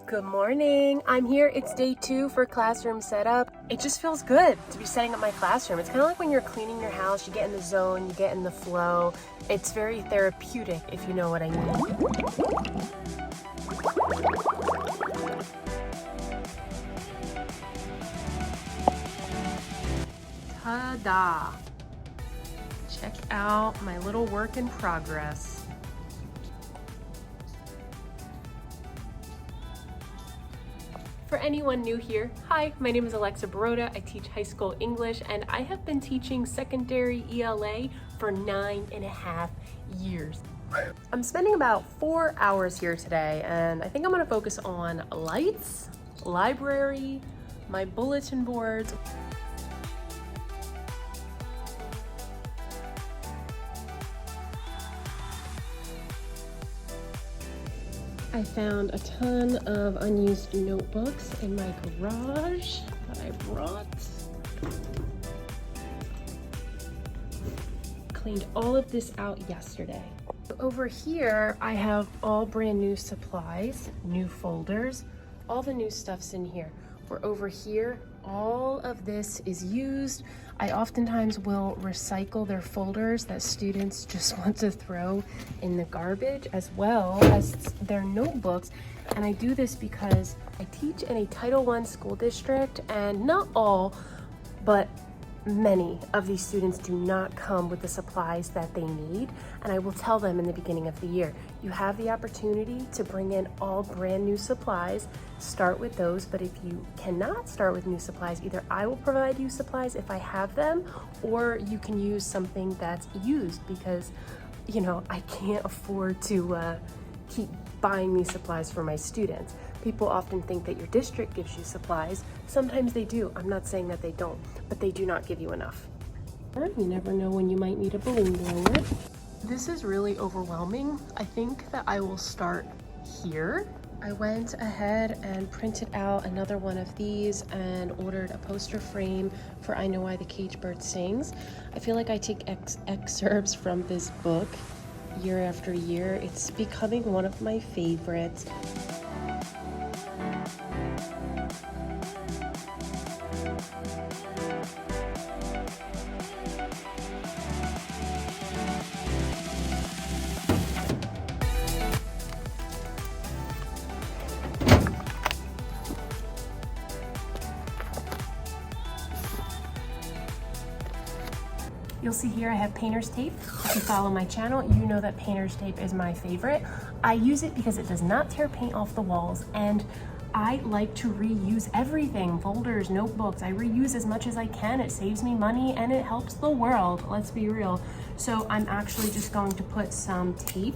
Good morning. I'm here. It's day 2 for classroom setup. It just feels good to be setting up my classroom. It's kind of like when you're cleaning your house, you get in the zone, you get in the flow. It's very therapeutic, if you know what I mean. Ta-da! Check out my little work in progress. For anyone new here, hi, my name is Alexa Borota. I teach high school English and I have been teaching secondary ELA for 9.5 years. I'm spending about 4 hours here today and I think I'm gonna focus on lights, library, my bulletin boards. I found a ton of unused notebooks in my garage that I brought. Cleaned all of this out yesterday. Over here, I have all brand new supplies, new folders, all the new stuff's in here. For over here, all of this is used. I oftentimes will recycle their folders that students just want to throw in the garbage, as well as their notebooks. And I do this because I teach in a Title I school district, and not all, but many of these students do not come with the supplies that they need. And I will tell them in the beginning of the year, you have the opportunity to bring in all brand new supplies, start with those. But if you cannot start with new supplies, either I will provide you supplies if I have them, or you can use something that's used, because, you know, I can't afford to keep buying these supplies for my students. People often think that your district gives you supplies. Sometimes they do. I'm not saying that they don't, but they do not give you enough. You never know when you might need a balloon blower. This is really overwhelming. I think that I will start here. I went ahead and printed out another one of these and ordered a poster frame for I Know Why the Caged Bird Sings. I feel like I take excerpts from this book year after year. It's becoming one of my favorites. You'll see here I have painter's tape. If you follow my channel, you know that painter's tape is my favorite. I use it because it does not tear paint off the walls, and I like to reuse everything. Folders, notebooks, I reuse as much as I can. It saves me money and it helps the world, let's be real. So I'm actually just going to put some tape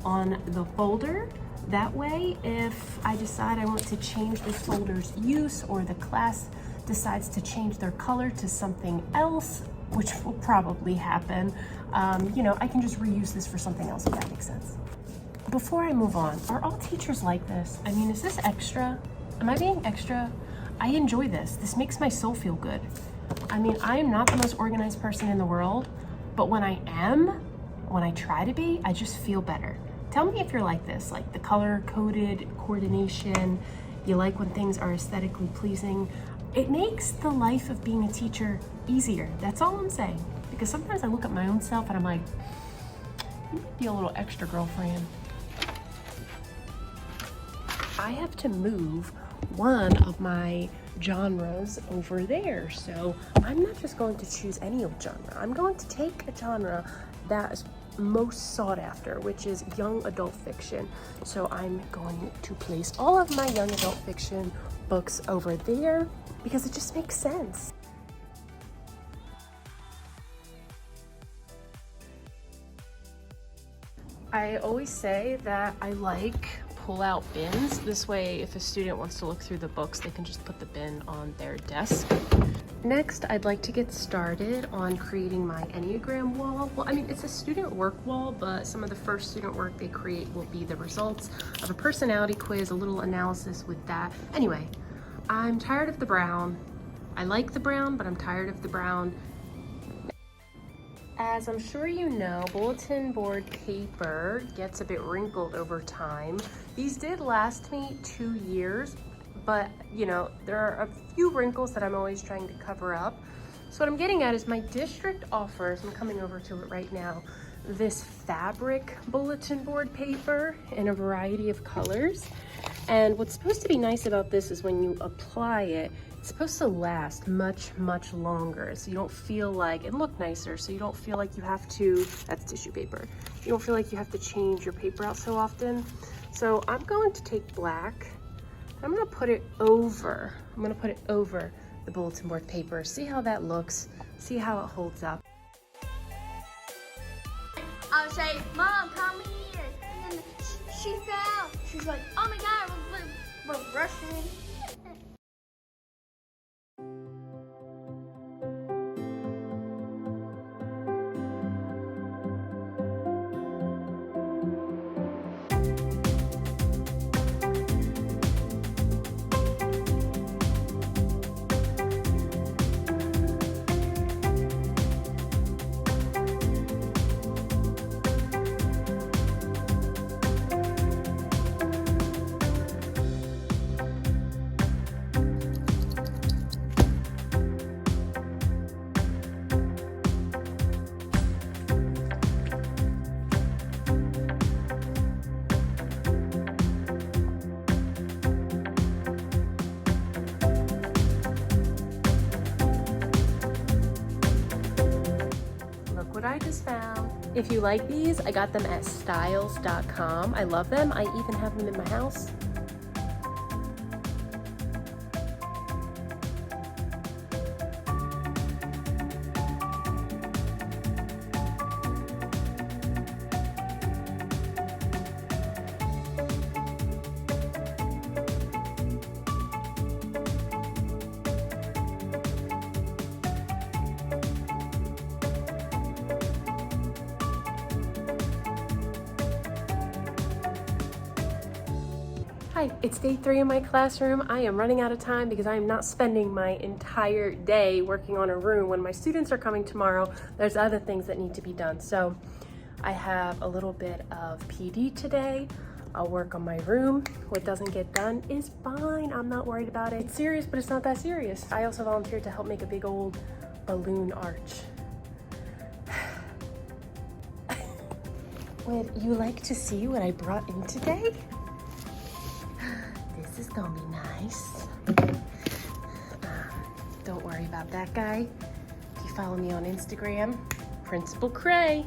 on the folder. That way, if I decide I want to change this folder's use, or the class decides to change their color to something else, which will probably happen, you know, I can just reuse this for something else, if that makes sense. Before I move on, are all teachers like this? I mean, is this extra? Am I being extra? I enjoy this. This makes my soul feel good. I mean, I am not the most organized person in the world, but when I am, when I try to be, I just feel better. Tell me if you're like this, like the color-coded coordination, you like when things are aesthetically pleasing. It makes the life of being a teacher easier. That's all I'm saying. Because sometimes I look at my own self and I'm like, you might be a little extra, girlfriend. I have to move one of my genres over there. So I'm not just going to choose any old genre. I'm going to take a genre that is most sought after, which is young adult fiction. So I'm going to place all of my young adult fiction books over there because it just makes sense. I always say that I like pull-out bins. This way, if a student wants to look through the books, they can just put the bin on their desk. Next, I'd like to get started on creating my Enneagram wall. Well, I mean, it's a student work wall, but some of the first student work they create will be the results of a personality quiz, a little analysis with that. Anyway, I'm tired of the brown. I like the brown, but I'm tired of the brown. As I'm sure you know, bulletin board paper gets a bit wrinkled over time. These did last me 2 years, but you know, there are a few wrinkles that I'm always trying to cover up. So what I'm getting at is my district offers, I'm coming over to it right now, this fabric bulletin board paper in a variety of colors. And what's supposed to be nice about this is when you apply it, it's supposed to last much, much longer. So you don't feel like, and look nicer, so you don't feel like you have to, that's tissue paper. You don't feel like you have to change your paper out so often. So I'm going to take black, I'm gonna put it over, the bulletin board paper. See how that looks, see how it holds up. I would say, Mom, come here. And then she fell. She's like, oh my God, we're rushing. What I just found. If you like these, I got them at styles.com. I love them. I even have them in my house. Hi, it's day 3 in my classroom. I am running out of time because I am not spending my entire day working on a room. When my students are coming tomorrow, there's other things that need to be done. So I have a little bit of PD today. I'll work on my room. What doesn't get done is fine. I'm not worried about it. It's serious, but it's not that serious. I also volunteered to help make a big old balloon arch. Would you like to see what I brought in today? This is gonna be nice. Don't worry about that guy. If you follow me on Instagram, Principal Cray,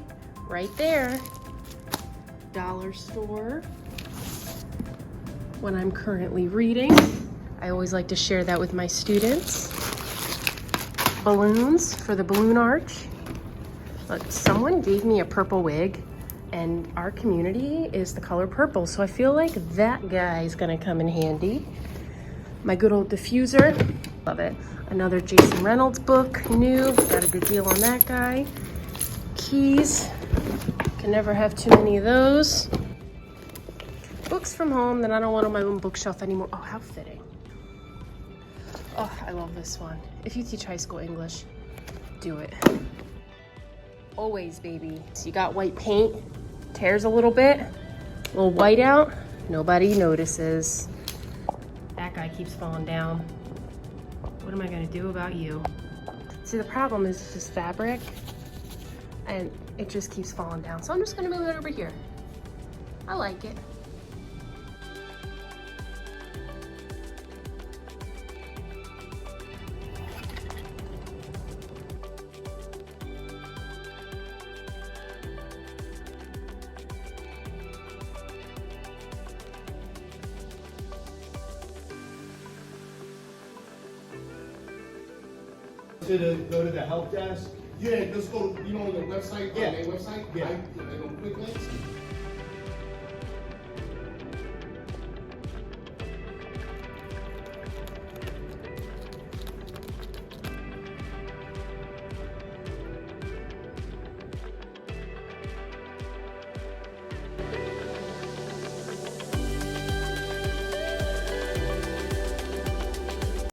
right there. Dollar store. When I'm currently reading, I always like to share that with my students. Balloons for the balloon arch. Look, someone gave me a purple wig, and our community is the color purple, so I feel like that guy is gonna come in handy. My good old diffuser, love it. Another Jason Reynolds book, new, got a good deal on that guy. Keys, can never have too many of those. Books from home that I don't want on my own bookshelf anymore. Oh, how fitting. Oh, I love this one. If you teach high school English, do it. Always, baby. So you got white paint, tears a little bit, a little white out, nobody notices. That guy keeps falling down. What am I gonna do about you? See, the problem is this fabric, and it just keeps falling down. So I'm just gonna move it over here. I like it. Go to the help desk. Yeah, just go, you know, on the website, Yeah. on their website. Yeah. They go quick links.